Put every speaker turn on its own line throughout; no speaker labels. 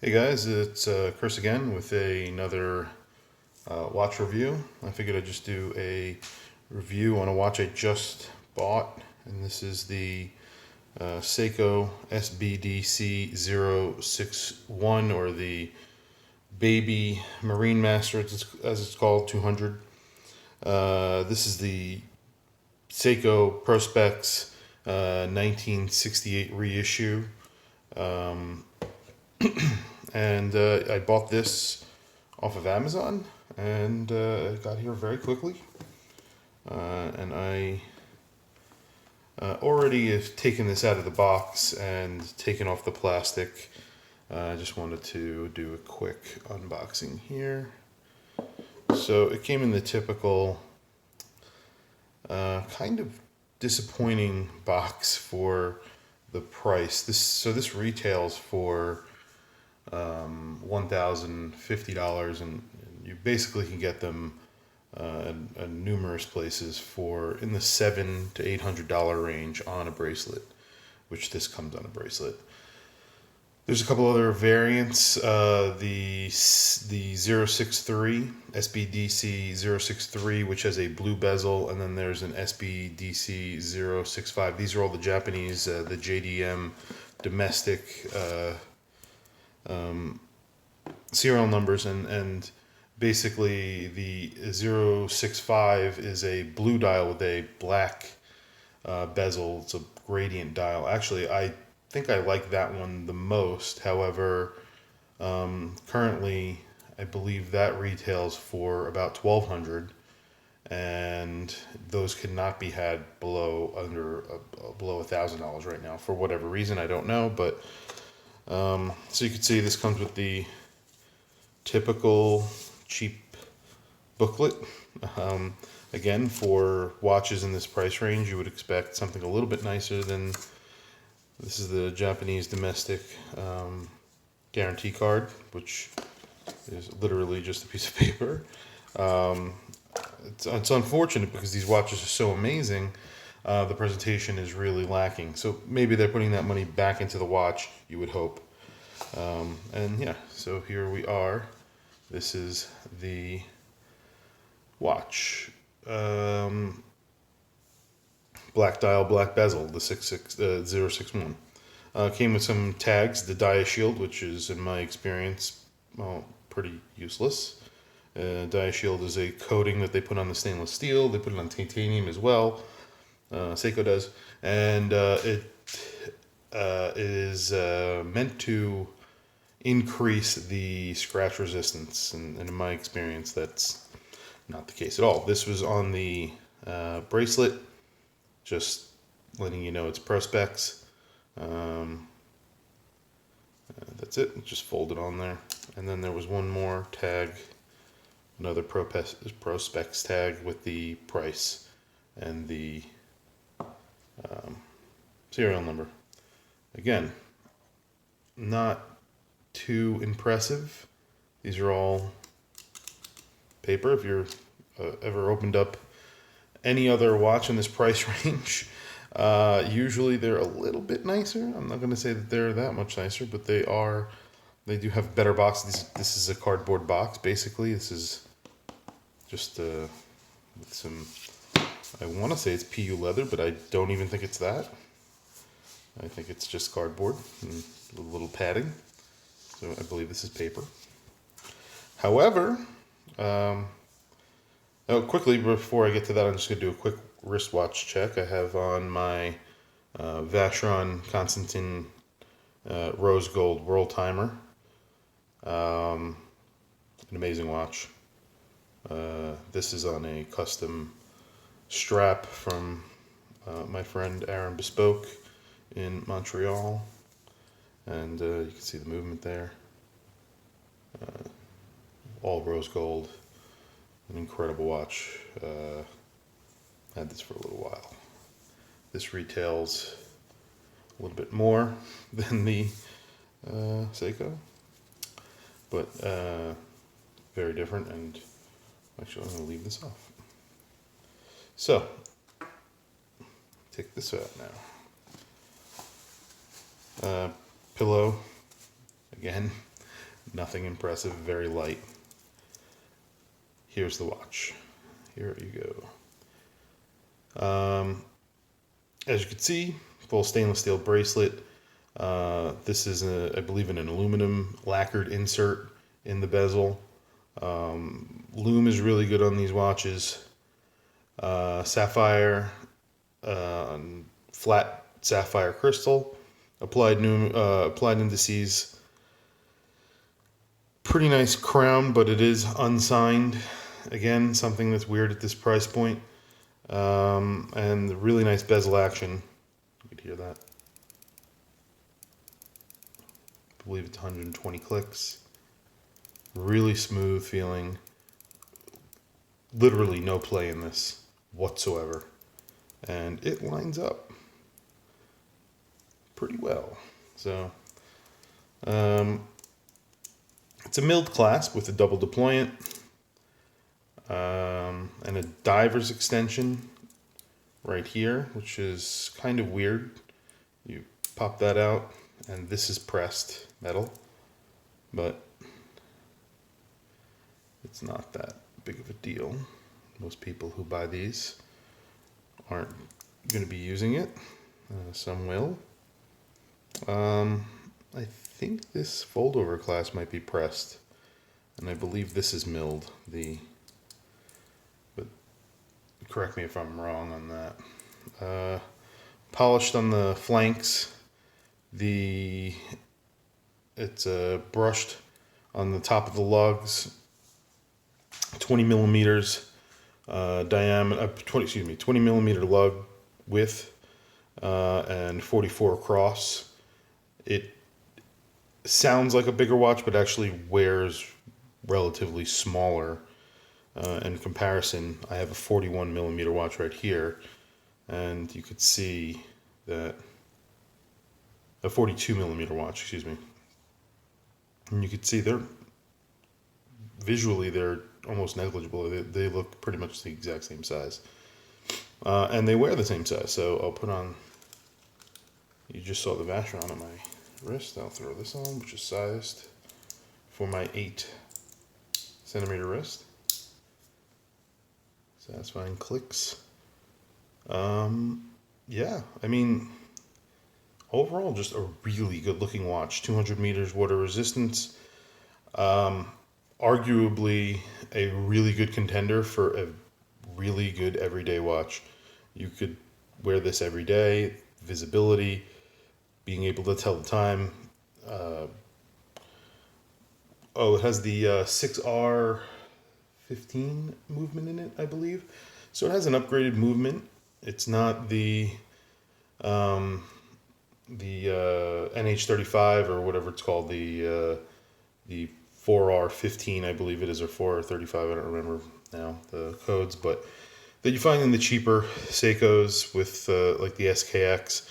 Hey guys, it's Chris again with another watch review. I figured I'd just do a review on a watch I just bought, and this is the Seiko sbdc061, or the Baby Marinemaster as it's called, 200. This is the Seiko Prospex 1968 reissue. And I bought this off of Amazon, and it got here very quickly. And I already have taken this out of the box and taken off the plastic. I just wanted to do a quick unboxing here. So it came in the typical kind of disappointing box for the price. This retails for $1,050, and you basically can get them at numerous places for in the $700 to $800 range on a bracelet, which this comes on a bracelet. There's a couple other variants. The 063 sbdc063, which has a blue bezel, and then there's an sbdc065. These are all the Japanese, the JDM domestic serial numbers, and basically the 065 is a blue dial with a black bezel. It's a gradient dial. Actually, I think I like that one the most. However, currently I believe that retails for about $1,200, and those cannot be had below $1,000 right now for whatever reason. I don't know, but so you can see this comes with the typical cheap booklet. Again, for watches in this price range, you would expect something a little bit nicer than this. Is the Japanese domestic guarantee card, which is literally just a piece of paper. It's unfortunate because these watches are so amazing. The presentation is really lacking. So maybe they're putting that money back into the watch, you would hope. And yeah, so here we are. This is the watch. Black dial, black bezel, the 061. Came with some tags, the dia shield, which is, in my experience, well, pretty useless. Dia shield is a coating that they put on the stainless steel. They put it on titanium as well. Seiko does, and it is meant to increase the scratch resistance, and in my experience that's not the case at all. This was on the bracelet, just letting you know it's Prospex. That's it, just folded on there. And then there was one more tag, another Prospex tag with the price and the serial number. Again, not too impressive. These are all paper. If you're ever opened up any other watch in this price range, usually they're a little bit nicer. I'm not going to say that they're that much nicer, but they do have better boxes. This is a cardboard box, basically. This is just with some, I want to say it's PU leather, but I don't even think it's that. I think it's just cardboard and a little padding. So I believe this is paper. However, quickly before I get to that, I'm just going to do a quick wristwatch check. I have on my Vacheron Constantin Rose Gold World Timer. An amazing watch. This is on a custom strap from my friend Aaron Bespoke in Montreal, and you can see the movement there. All rose gold, an incredible watch. Had this for a little while. This retails a little bit more than the Seiko, but very different. And actually, I'm going to leave this off. So, take this out now. Pillow, again, Nothing impressive, very light. Here's the watch. Here you go. As you can see, full stainless steel bracelet. This is, I believe, an aluminum lacquered insert in the bezel. Lume is really good on these watches. Sapphire, flat sapphire crystal, applied indices. Pretty nice crown, but it is unsigned. Again, something that's weird at this price point. And really nice bezel action. You could hear that. I believe it's 120 clicks. Really smooth feeling. Literally no play in this whatsoever. And it lines up pretty well. So, it's a milled clasp with a double deployant. And a diver's extension right here, which is kind of weird. You pop that out, and this is pressed metal, but it's not that big of a deal. Most people who buy these aren't going to be using it. Some will. I think this fold-over clasp might be pressed, and I believe this is milled. But correct me if I'm wrong on that. Polished on the flanks. It's brushed on the top of the lugs. 20 millimeters diameter. 20 millimeter lug width and 44 across. It sounds like a bigger watch, but actually wears relatively smaller. In comparison, I have a 41 millimeter watch right here, and you could see that a 42 millimeter watch, excuse me. And you could see visually they're almost negligible. They look pretty much the exact same size, and they wear the same size. So I'll put on. You just saw the Vacheron on my wrist. I'll throw this on, which is sized for my 8 centimeter wrist. Satisfying clicks. Yeah, I mean, overall, just a really good looking watch. 200 meters water resistance. Arguably a really good contender for a really good everyday watch. You could wear this every day. Visibility, being able to tell the time. It has the 6R15 movement in it, I believe. So it has an upgraded movement. It's not the NH35 or whatever it's called, the 4R15, I believe it is, or 4R35. I don't remember now the codes, but that you find in the cheaper Seikos with like the SKX.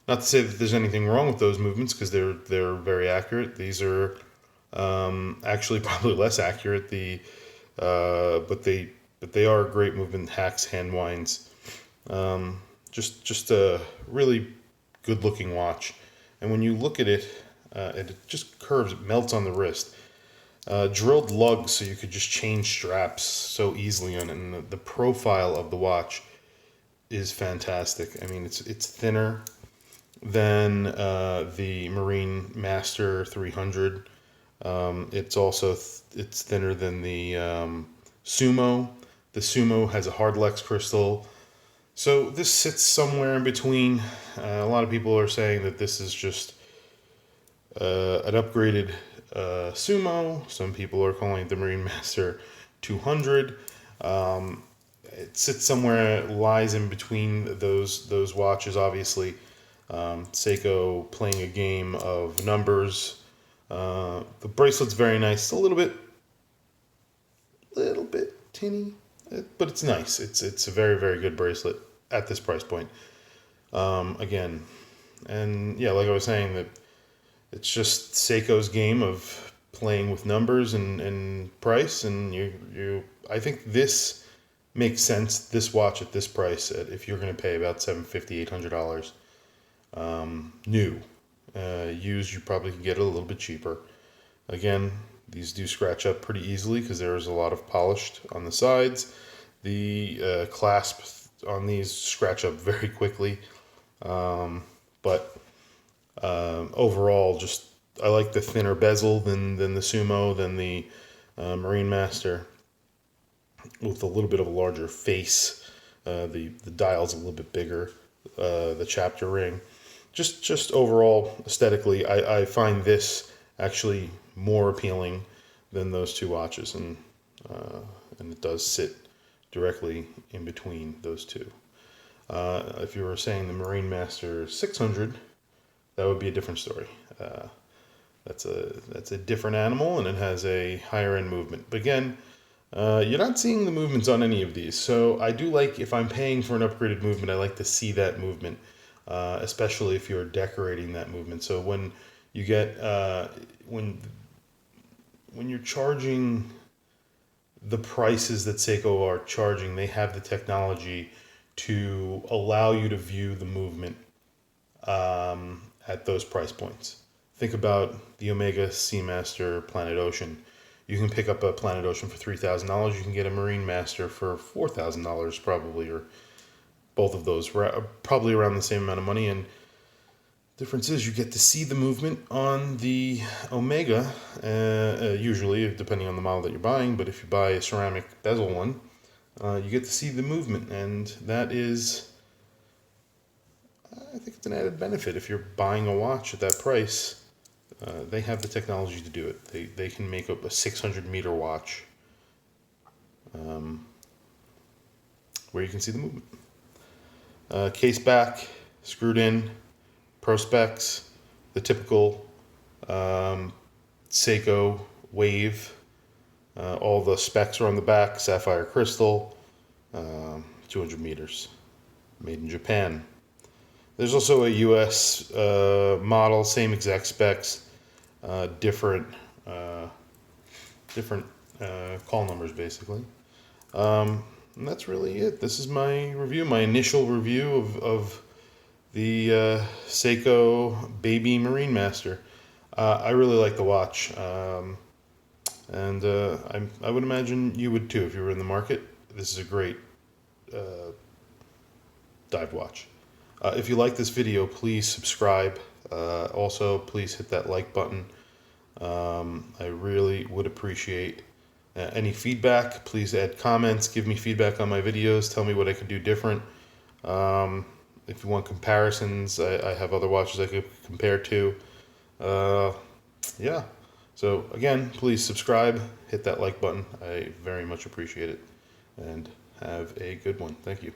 Not to say that there's anything wrong with those movements, because they're very accurate. These are actually probably less accurate. But they are great movement hacks, hand winds. Just a really good looking watch. And when you look at it, it just curves, it melts on the wrist. Drilled lugs, so you could just change straps so easily on it. And the profile of the watch is fantastic. I mean, it's thinner than the Marinemaster 300. It's thinner than the Sumo. The Sumo has a hard Lex crystal. So this sits somewhere in between. A lot of people are saying that this is just an upgraded Sumo. Some people are calling it the Marinemaster 200. It sits somewhere, it lies in between those watches, obviously. Seiko playing a game of numbers. The bracelet's very nice. It's a little bit tinny, but it's nice. It's a very, very good bracelet at this price point. Again, and yeah, like I was saying, that it's just Seiko's game of playing with numbers and price, and I think this makes sense. This watch at this price, if you're going to pay about $750, $800, new. Used, you probably can get it a little bit cheaper. Again, these do scratch up pretty easily because there is a lot of polished on the sides. The clasp on these scratch up very quickly, but overall, just I like the thinner bezel than the Sumo, than the Marinemaster, with a little bit of a larger face. The dial's a little bit bigger. The chapter ring, just overall aesthetically, I find this actually more appealing than those two watches, and it does sit directly in between those two. If you were saying the Marinemaster 600, that would be a different story. That's a different animal, and it has a higher end movement. But again, you're not seeing the movements on any of these. So I do like, if I'm paying for an upgraded movement, I like to see that movement, especially if you're decorating that movement. So when you get when you're charging the prices that Seiko are charging, they have the technology to allow you to view the movement at those price points. Think about the Omega Seamaster Planet Ocean. You can pick up a Planet Ocean for $3,000. You can get a Marinemaster for $4,000 probably, or both of those, probably around the same amount of money. And the difference is you get to see the movement on the Omega, usually, depending on the model that you're buying. But if you buy a ceramic bezel one, you get to see the movement, and that is, I think it's an added benefit. If you're buying a watch at that price, they have the technology to do it. They can make up a 600-meter watch where you can see the movement. Case back, screwed in, Prospex, the typical Seiko wave. All the specs are on the back, sapphire crystal, 200 meters, made in Japan. There's also a US model, same exact specs, different call numbers basically. And that's really it. This is my review, my initial review of the Seiko Baby Marinemaster. I really like the watch, and I would imagine you would too if you were in the market. This is a great dive watch. If you like this video, please subscribe. Also, please hit that like button. I really would appreciate any feedback. Please add comments, give me feedback on my videos, tell me what I could do different. If you want comparisons, I have other watches I could compare to. Yeah. So again, please subscribe, hit that like button. I very much appreciate it. And have a good one. Thank you.